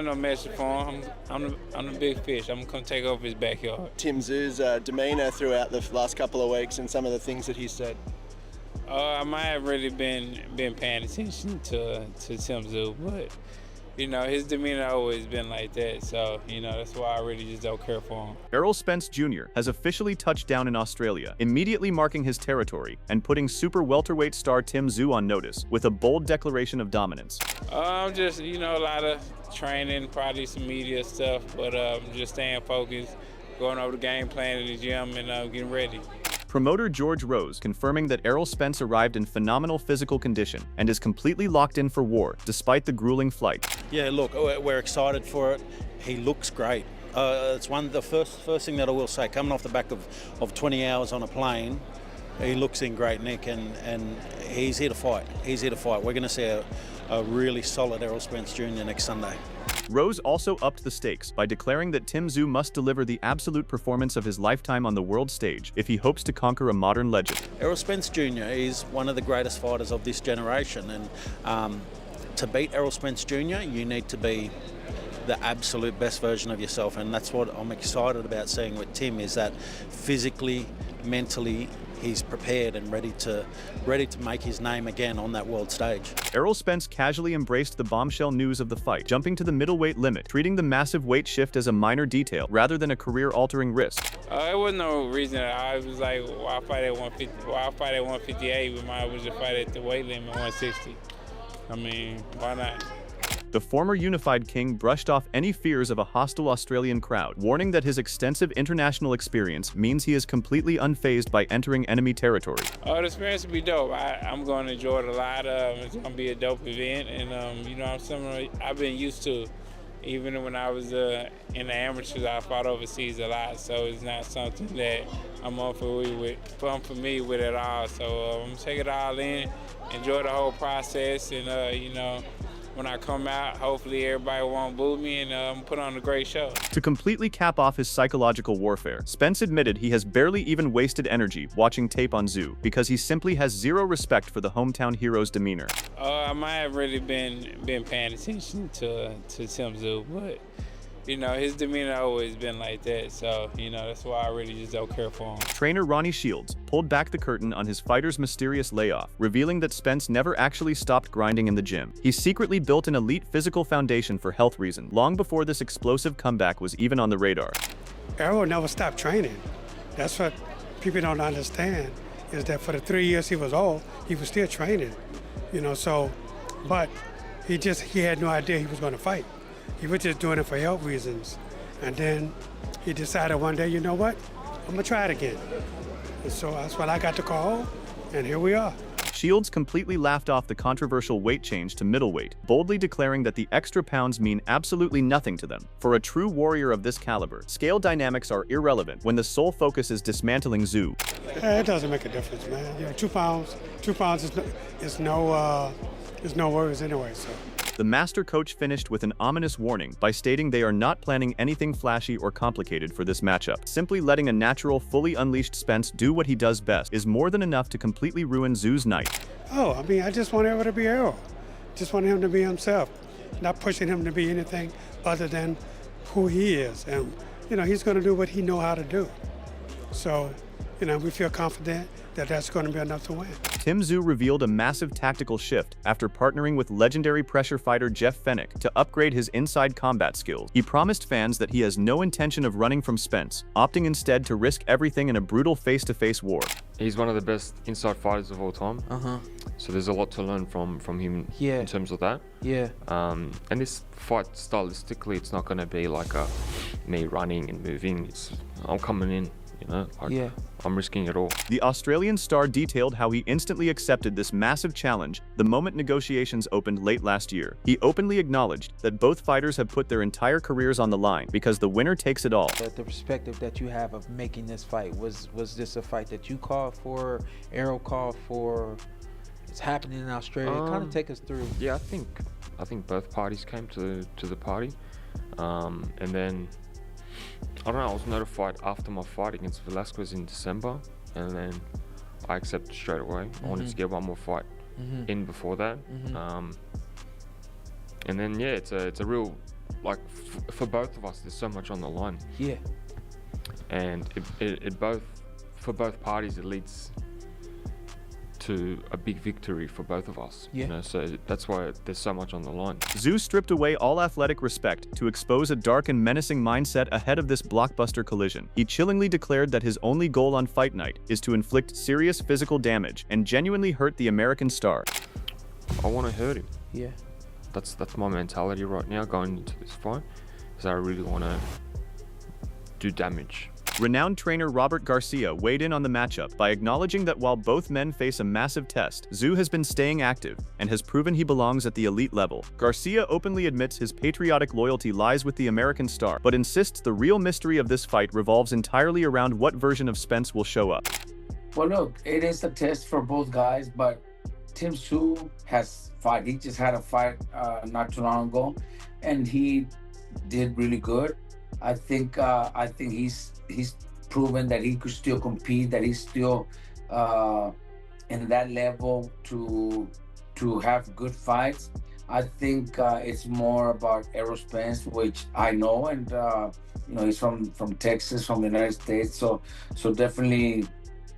have no message for him. I'm the big fish. I'm gonna come take over his backyard. Tim Tszyu's demeanor throughout the last couple of weeks and some of the things that he said. I might have really been paying attention to Tim Tszyu, but his demeanor always been like that. So that's why I really just don't care for him. Errol Spence Jr. has officially touched down in Australia, immediately marking his territory and putting super welterweight star Tim Tszyu on notice with a bold declaration of dominance. Just a lot of training, probably some media stuff, but just staying focused, going over the game plan in the gym, and getting ready. Promoter George Rose confirming that Errol Spence arrived in phenomenal physical condition and is completely locked in for war, despite the grueling flight. Yeah, look, we're excited for it. He looks great. It's the first thing that I will say, coming off the back of 20 hours on a plane, he looks in great nick, and he's here to fight. He's here to fight. We're going to see a really solid Errol Spence Jr. next Sunday. Rose also upped the stakes by declaring that Tim Tszyu must deliver the absolute performance of his lifetime on the world stage if he hopes to conquer a modern legend. Errol Spence Jr. is one of the greatest fighters of this generation, and to beat Errol Spence Jr., you need to be the absolute best version of yourself, and that's what I'm excited about seeing with Tim, is that physically, mentally, he's prepared and ready to make his name again on that world stage. Errol Spence casually embraced the bombshell news of the fight, jumping to the middleweight limit, treating the massive weight shift as a minor detail rather than a career-altering risk. It wasn't no reason. I was like, why fight at 150? Why fight at 158? We might as well just fight at the weight limit 160. I mean, why not? The former unified king brushed off any fears of a hostile Australian crowd, warning that his extensive international experience means he is completely unfazed by entering enemy territory. The experience will be dope. I'm going to enjoy it a lot. It's going to be a dope event, and something I've been used to. Even when I was in the amateurs, I fought overseas a lot, so it's not something that I'm unfamiliar with at all. So I'm going to take it all in, enjoy the whole process, and when I come out, hopefully everybody won't boo me, and put on a great show. To completely cap off his psychological warfare, Spence admitted he has barely even wasted energy watching tape on Tszyu because he simply has zero respect for the hometown hero's demeanor. I might have really been paying attention to Tim Tszyu, but his demeanor always been like that, so that's why I really just don't care for him. Trainer Ronnie Shields pulled back the curtain on his fighter's mysterious layoff, revealing that Spence never actually stopped grinding in the gym. He secretly built an elite physical foundation for health reasons, long before this explosive comeback was even on the radar. Errol never stopped training. That's what people don't understand, is that for the 3 years he was old, he was still training, but he had no idea he was going to fight. He was just doing it for health reasons. And then he decided one day, you know what? I'm going to try it again. And so that's when I got the call, and here we are. Shields completely laughed off the controversial weight change to middleweight, boldly declaring that the extra pounds mean absolutely nothing to them. For a true warrior of this caliber, scale dynamics are irrelevant when the sole focus is dismantling Tszyu. It doesn't make a difference, man. 2 pounds is no worries anyway, so. The master coach finished with an ominous warning by stating they are not planning anything flashy or complicated for this matchup. Simply letting a natural, fully unleashed Spence do what he does best is more than enough to completely ruin Tszyu's night. I just want Errol to be Errol. Just want him to be himself, not pushing him to be anything other than who he is. And, he's going to do what he knows how to do. So, we feel confident that that's going to be enough to win. Tim Tszyu revealed a massive tactical shift after partnering with legendary pressure fighter Jeff Fennick to upgrade his inside combat skills. He promised fans that he has no intention of running from Spence, opting instead to risk everything in a brutal face-to-face war. He's one of the best inside fighters of all time. So there's a lot to learn from him in terms of that. And this fight, stylistically, it's not going to be like me running and moving. I'm coming in. I'm risking it all. The Australian star detailed how he instantly accepted this massive challenge the moment negotiations opened late last year. He openly acknowledged that both fighters have put their entire careers on the line because the winner takes it all. The perspective that you have of making this fight, was this a fight that you called for, Errol called for? It's happening in Australia. Kind of take us through. Yeah, I think both parties came to the party, and then I don't know, I was notified after my fight against Velasquez in December, and then I accepted straight away. I wanted to get one more fight in before that. And then, it's a real like for both of us, there's so much on the line. Yeah. And for both parties, it leads to a big victory for both of us. Yeah. You know, so that's why there's so much on the line. Tszyu stripped away all athletic respect to expose a dark and menacing mindset ahead of this blockbuster collision. He chillingly declared that his only goal on fight night is to inflict serious physical damage and genuinely hurt the American star. I want to hurt him. Yeah. That's my mentality right now going into this fight, is I really want to do damage. Renowned trainer Robert Garcia weighed in on the matchup by acknowledging that while both men face a massive test, Tszyu has been staying active and has proven he belongs at the elite level. Garcia openly admits his patriotic loyalty lies with the American star, but insists the real mystery of this fight revolves entirely around what version of Spence will show up. Well, look, it is a test for both guys, but Tim Tszyu has fight. He just had a fight not too long ago, and he did really good. I think he's proven that he could still compete, that he's still in that level to have good fights. I think it's more about Errol Spence, which I know, and you know, he's from Texas, from the United States, so definitely,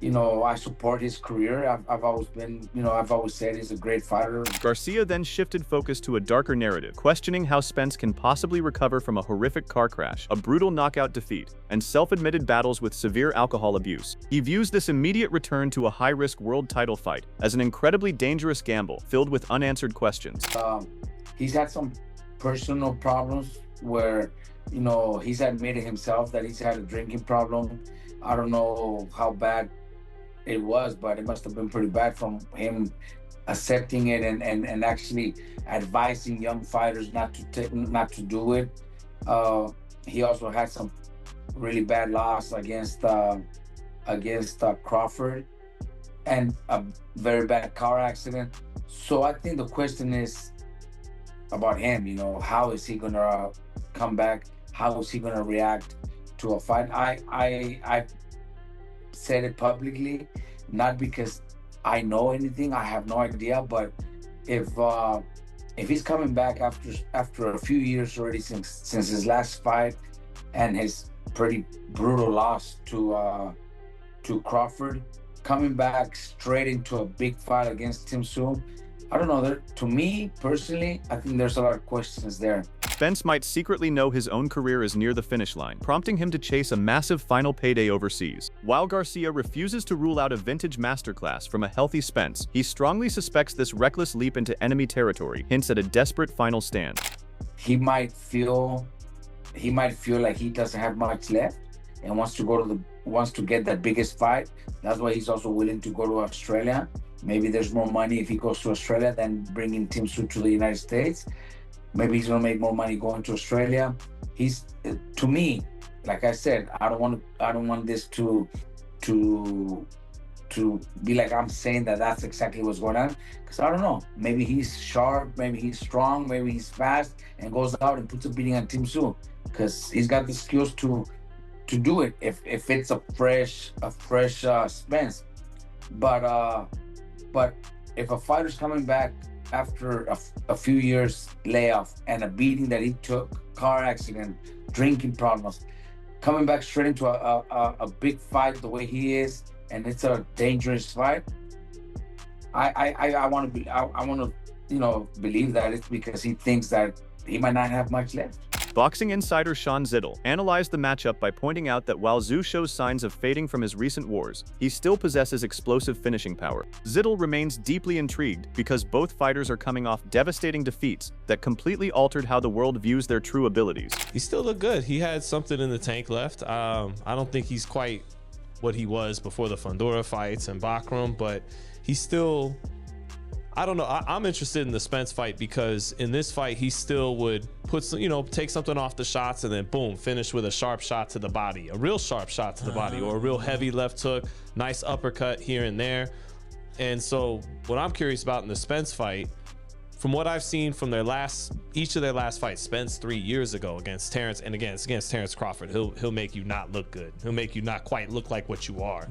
you know, I support his career. I've always been, you know, I've always said he's a great fighter. Garcia then shifted focus to a darker narrative, questioning how Spence can possibly recover from a horrific car crash, a brutal knockout defeat, and self-admitted battles with severe alcohol abuse. He views this immediate return to a high-risk world title fight as an incredibly dangerous gamble filled with unanswered questions. He's had some personal problems where, you know, he's admitted himself that he's had a drinking problem. I don't know how bad it was, but it must have been pretty bad from him accepting it and actually advising young fighters not to do it. He also had some really bad loss against Crawford and a very bad car accident. So I think the question is about him, you know, how is he gonna come back? How is he gonna react to a fight? I said it publicly, not because I know anything, I have no idea, but if he's coming back after a few years already since his last fight and his pretty brutal loss to Crawford, coming back straight into a big fight against Tim Tszyu, I don't know, to me personally, I think there's a lot of questions there. Spence might secretly know his own career is near the finish line, prompting him to chase a massive final payday overseas. While Garcia refuses to rule out a vintage masterclass from a healthy Spence, he strongly suspects this reckless leap into enemy territory hints at a desperate final stand. He might feel like he doesn't have much left and wants to get that biggest fight. That's why he's also willing to go to Australia. Maybe there's more money if he goes to Australia than bringing Tim Tszyu to the United States. Maybe he's gonna make more money going to Australia. He's, to me, like I said, I don't want this to be like I'm saying that's exactly what's going on, because I don't know. Maybe he's sharp, maybe he's strong, maybe he's fast and goes out and puts a beating on Tim Tszyu, because he's got the skills to do it if it's a fresh Spence. But if a fighter's coming back after a few years layoff and a beating that he took, car accident, drinking problems, coming back straight into a big fight the way he is, and it's a dangerous fight, I want to you know, believe that it's because he thinks that he might not have much left. Boxing insider Sean Zittel analyzed the matchup by pointing out that while Tszyu shows signs of fading from his recent wars, he still possesses explosive finishing power. Zittel remains deeply intrigued because both fighters are coming off devastating defeats that completely altered how the world views their true abilities. He still looked good. He had something in the tank left. I don't think he's quite what he was before the Fundora fights and Bakram, but he's still, I don't know. I'm interested in the Spence fight because in this fight, he still would put some, you know, take something off the shots and then boom, finish with a sharp shot to the body, a real sharp shot to the body, or a real heavy left hook, nice uppercut here and there. And so what I'm curious about in the Spence fight, from what I've seen from each of their last fights, Spence 3 years ago against Terrence, and against Terrence Crawford, he'll make you not look good. He'll make you not quite look like what you are.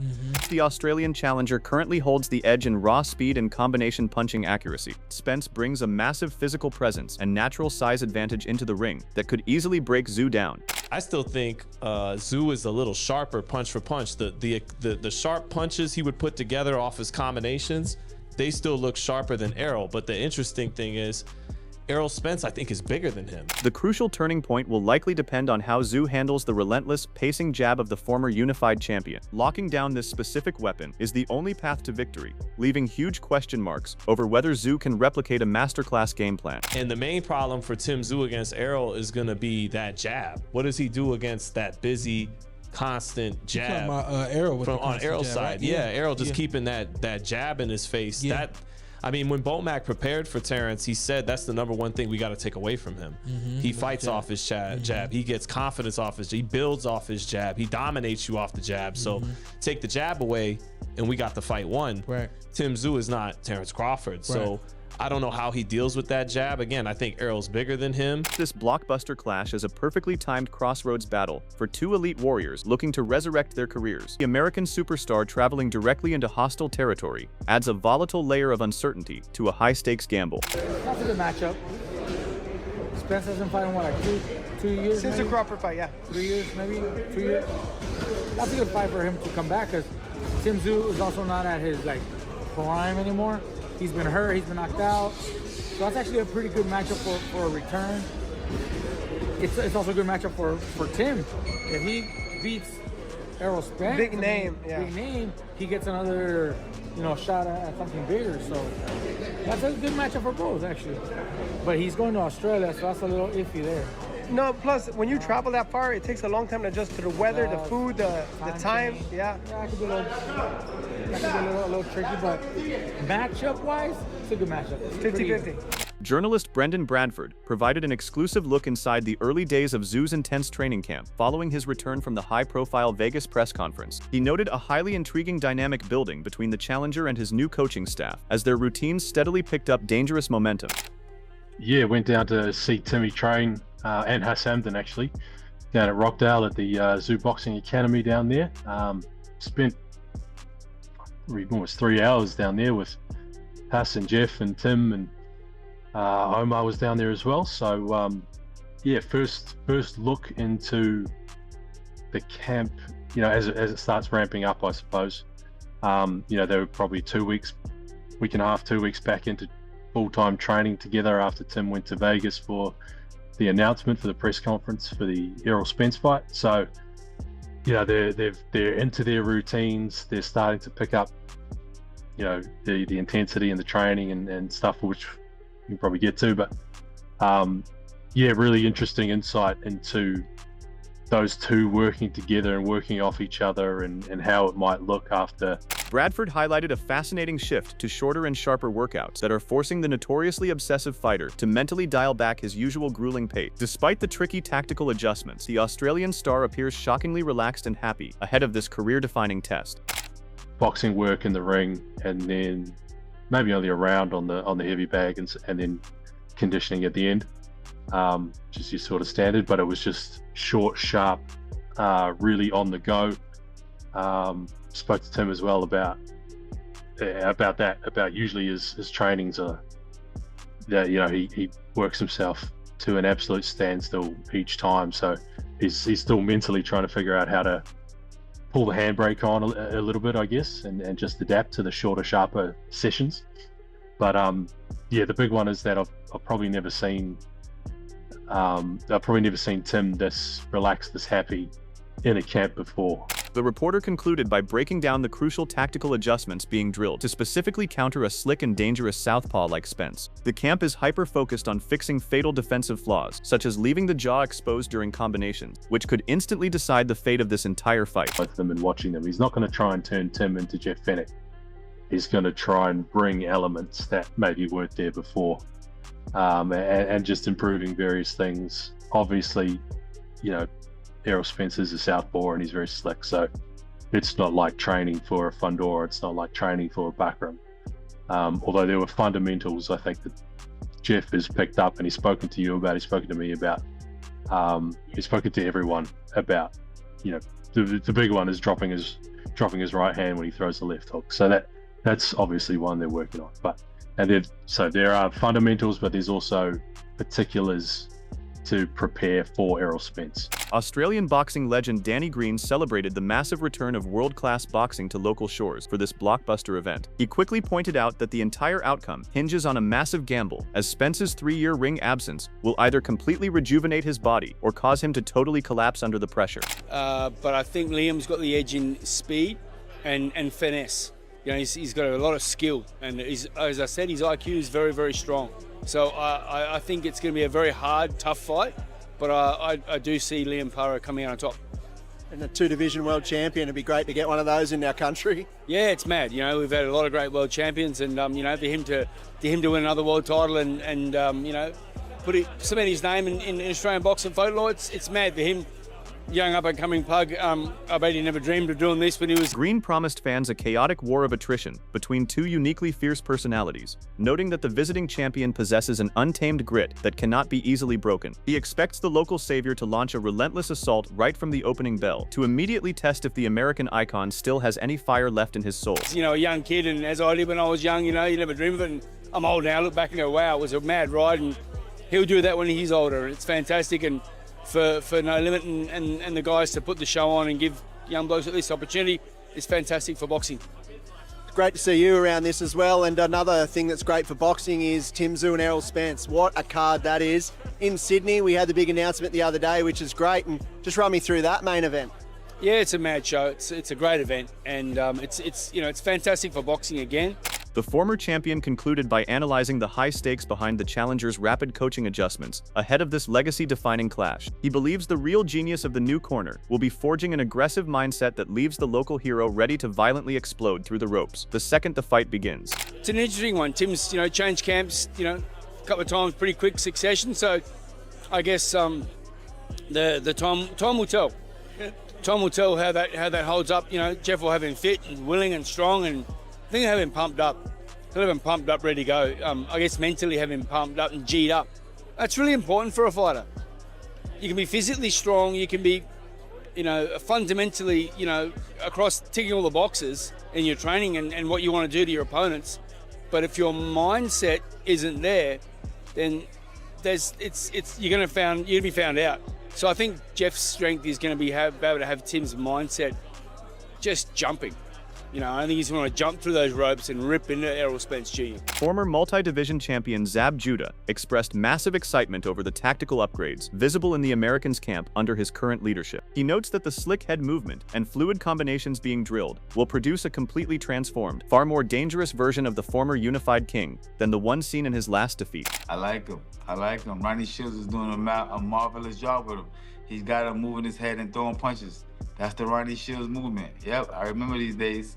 The Australian challenger currently holds the edge in raw speed and combination punching accuracy. Spence brings a massive physical presence and natural size advantage into the ring that could easily break Tszyu down. I still think Tszyu is a little sharper punch for punch. The sharp punches he would put together off his combinations, they still look sharper than Errol. But the interesting thing is, Errol Spence, I think, is bigger than him. The crucial turning point will likely depend on how Tszyu handles the relentless, pacing jab of the former unified champion. Locking down this specific weapon is the only path to victory, leaving huge question marks over whether Tszyu can replicate a masterclass game plan. And the main problem for Tim Tszyu against Errol is going to be that jab. What does he do against that busy, constant jab Errol on Errol's jab, side? right? Yeah, Errol just keeping that jab in his face. Yeah. When Bomac prepared for Terrence, he said that's the #1 thing we got to take away from him. He fights off his jab. He gets confidence off his jab. He builds off his jab. He dominates you off the jab. So take the jab away, and we got the fight won. Right. Tim Tszyu is not Terrence Crawford. So I don't know how he deals with that jab. Again, I think Errol's bigger than him. This blockbuster clash is a perfectly timed crossroads battle for two elite warriors looking to resurrect their careers. The American superstar traveling directly into hostile territory adds a volatile layer of uncertainty to a high-stakes gamble. That's a good matchup. Spence hasn't fought in what, like two years? Since the Crawford fight, yeah. 3 years, maybe 2 years. That's a good fight for him to come back, because Tim Tszyu is also not at his prime anymore. He's been hurt, he's been knocked out. So that's actually a pretty good matchup for a return. It's also a good matchup for Tim. If he beats Errol Spence, big name, he gets another shot at something bigger. So that's a good matchup for both, actually. But he's going to Australia, so that's a little iffy there. No, plus when you travel that far, it takes a long time to adjust to the weather, the food, the time. Yeah, it could be a little tricky, but matchup-wise, it's a good matchup. 50-50. Journalist Brendan Bradford provided an exclusive look inside the early days of Tszyu's intense training camp following his return from the high-profile Vegas press conference. He noted a highly intriguing dynamic building between the challenger and his new coaching staff as their routines steadily picked up dangerous momentum. Yeah, went down to see Timmy train and Hassamden actually down at Rockdale at the Tszyu Boxing Academy down there. Spent almost 3 hours down there with Hass and Jeff and Tim, and Omar was down there as well. So yeah, first look into the camp, as it starts ramping up, I suppose. They were probably 2 weeks, week and a half, 2 weeks back into full-time training together after Tim went to Vegas for the announcement for the press conference for the Errol Spence fight. So they're into their routines. They're starting to pick up the intensity and the training and stuff, which we can probably get to, but yeah, really interesting insight into those two working together and working off each other and how it might look after. Bradford highlighted a fascinating shift to shorter and sharper workouts that are forcing the notoriously obsessive fighter to mentally dial back his usual grueling pace. Despite the tricky tactical adjustments, the Australian star appears shockingly relaxed and happy ahead of this career-defining test. Boxing work in the ring, and then maybe only a round on the heavy bag, and then conditioning at the end. Just your sort of standard, but it was just short, sharp, really on the go. Spoke to Tim as well about that, about usually his trainings are that he works himself to an absolute standstill each time, so he's still mentally trying to figure out how to pull the handbrake on a little bit, I guess, and just adapt to the shorter, sharper sessions. But yeah, the big one is that I've probably never seen Tim this relaxed, this happy in a camp before. The reporter concluded by breaking down the crucial tactical adjustments being drilled to specifically counter a slick and dangerous southpaw like Spence. The camp is hyper-focused on fixing fatal defensive flaws, such as leaving the jaw exposed during combinations, which could instantly decide the fate of this entire fight. Both of them and watching them, he's not going to try and turn Tim into Jeff Fenech. He's going to try and bring elements that maybe weren't there before, and just improving various things. Obviously, Errol Spence is a southpaw and he's very slick, so it's not like training for a Fundora, it's not like training for a Bakram. Although there were fundamentals, I think, that Jeff has picked up and he's spoken to you about, he's spoken to me about, he's spoken to everyone about, you know, the big one is dropping his right hand when he throws the left hook. So that's obviously one they're working on. So there are fundamentals, but there's also particulars to prepare for Errol Spence. Australian boxing legend Danny Green celebrated the massive return of world-class boxing to local shores for this blockbuster event. He quickly pointed out that the entire outcome hinges on a massive gamble, as Spence's 3-year ring absence will either completely rejuvenate his body or cause him to totally collapse under the pressure. But I think Liam's got the edge in speed and finesse. You know, he's got a lot of skill, and as I said, his IQ is very, very strong. So I think it's going to be a very hard, tough fight, but I do see Liam Para coming out on top. And the 2-division world champion, it'd be great to get one of those in our country. Yeah, it's mad. You know, we've had a lot of great world champions, and you know, for him to win another world title and you know, cement his name in Australian boxing folklore, it's mad for him. Young up-and-coming pug, I bet he never dreamed of doing this when he was... Green promised fans a chaotic war of attrition between two uniquely fierce personalities, noting that the visiting champion possesses an untamed grit that cannot be easily broken. He expects the local savior to launch a relentless assault right from the opening bell, to immediately test if the American icon still has any fire left in his soul. You know, a young kid, and as I did when I was young, you know, you never dream of it, and I'm old now, I look back and go, wow, it was a mad ride, and he'll do that when he's older. It's fantastic, and for No Limit and the guys to put the show on and give young blokes at least opportunity is fantastic for boxing. It's great to see you around this as well. And another thing that's great for boxing is Tim Tszyu and Errol Spence. What a card that is. In Sydney, we had the big announcement the other day, which is great. And just run me through that main event. Yeah, it's a mad show. It's a great event, and it's fantastic for boxing again. The former champion concluded by analyzing the high stakes behind the challenger's rapid coaching adjustments ahead of this legacy-defining clash. He believes the real genius of the new corner will be forging an aggressive mindset that leaves the local hero ready to violently explode through the ropes the second the fight begins. It's an interesting one. Tim's, changed camps, a couple of times, pretty quick succession. So I guess the time will tell. Time will tell how that holds up. Jeff will have him fit and willing and strong, and I think he'll have him pumped up. He'll have him pumped up, ready to go. I guess mentally have him pumped up and G'd up. That's really important for a fighter. You can be physically strong, you can be, fundamentally, across ticking all the boxes in your training and what you want to do to your opponents. But if your mindset isn't there, then you're going to be found out. So I think Jeff's strength is going to be able to have Tim's mindset just jumping. I think he's going to jump through those ropes and rip into Errol Spence Jr. Former multi-division champion Zab Judah expressed massive excitement over the tactical upgrades visible in the Americans' camp under his current leadership. He notes that the slick head movement and fluid combinations being drilled will produce a completely transformed, far more dangerous version of the former unified king than the one seen in his last defeat. I like him. Ronnie Shields is doing a marvelous job with him. He's got him moving his head and throwing punches. That's the Ronnie Shields movement. Yep, I remember these days.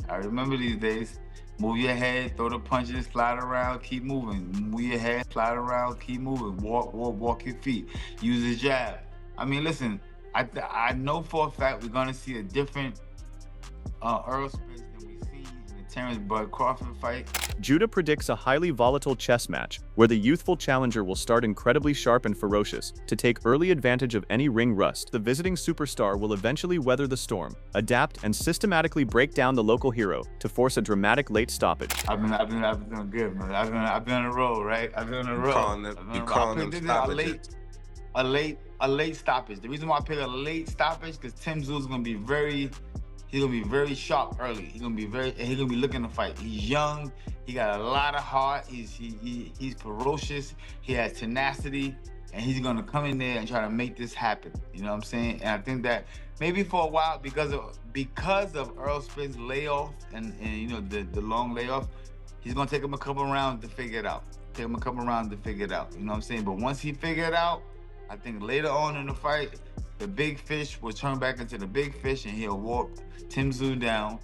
Move your head, throw the punches, slide around, keep moving. Move your head, slide around, keep moving. Walk your feet. Use a jab. I mean, listen, I know for a fact we're gonna see a different Errol Spence than we've seen in the Terrence Bud Crawford fight. Judah predicts a highly volatile chess match where the youthful challenger will start incredibly sharp and ferocious to take early advantage of any ring rust. The visiting superstar will eventually weather the storm, adapt, and systematically break down the local hero to force a dramatic late stoppage. I've been doing good, man. I've been on a roll, right? I've been on a roll. You calling them stoppages? A late stoppage. The reason why I picked a late stoppage because Tim Tszyu is gonna be very sharp early. He's gonna be looking to fight. He's young. He got a lot of heart. He's ferocious. He has tenacity, and he's gonna come in there and try to make this happen. You know what I'm saying? And I think that maybe for a while, because of Errol Spence's layoff and the long layoff, he's gonna take him a couple rounds to figure it out. You know what I'm saying? But once he figure it out, I think later on in the fight, the big fish will turn back into the big fish, and he'll walk Tim Tszyu down,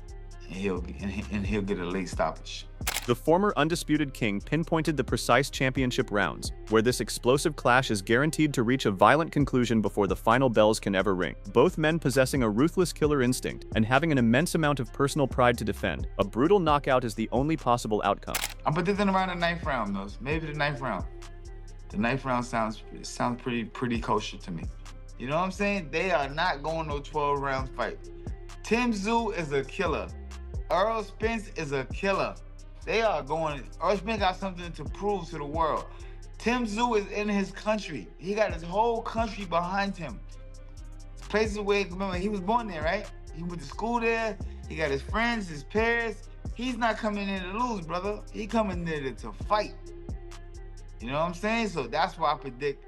and he'll get a late stoppage. The former undisputed king pinpointed the precise championship rounds, where this explosive clash is guaranteed to reach a violent conclusion before the final bells can ever ring. Both men possessing a ruthless killer instinct and having an immense amount of personal pride to defend, a brutal knockout is the only possible outcome. I'm predicting around the 9th round, though. Maybe the 9th round. The 9th round sounds pretty kosher to me. You know what I'm saying? They are not going no 12-round fight. Tim Tszyu is a killer. Errol Spence is a killer. They are going. Errol Spence got something to prove to the world. Tim Tszyu is in his country. He got his whole country behind him. Places where, remember, he was born there, right? He went to school there. He got his friends, his peers. He's not coming in to lose, brother. He coming there to fight. You know what I'm saying? So that's why I predict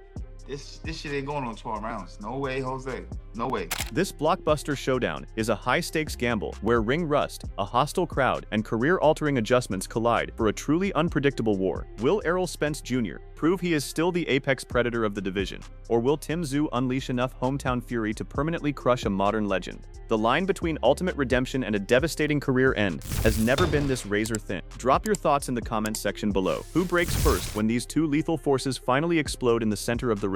this shit ain't going on 12 rounds. No way, Jose. No way. This blockbuster showdown is a high-stakes gamble where ring rust, a hostile crowd, and career-altering adjustments collide for a truly unpredictable war. Will Errol Spence Jr. prove he is still the apex predator of the division, or will Tim Tszyu unleash enough hometown fury to permanently crush a modern legend? The line between ultimate redemption and a devastating career end has never been this razor-thin. Drop your thoughts in the comments section below. Who breaks first when these two lethal forces finally explode in the center of the ring?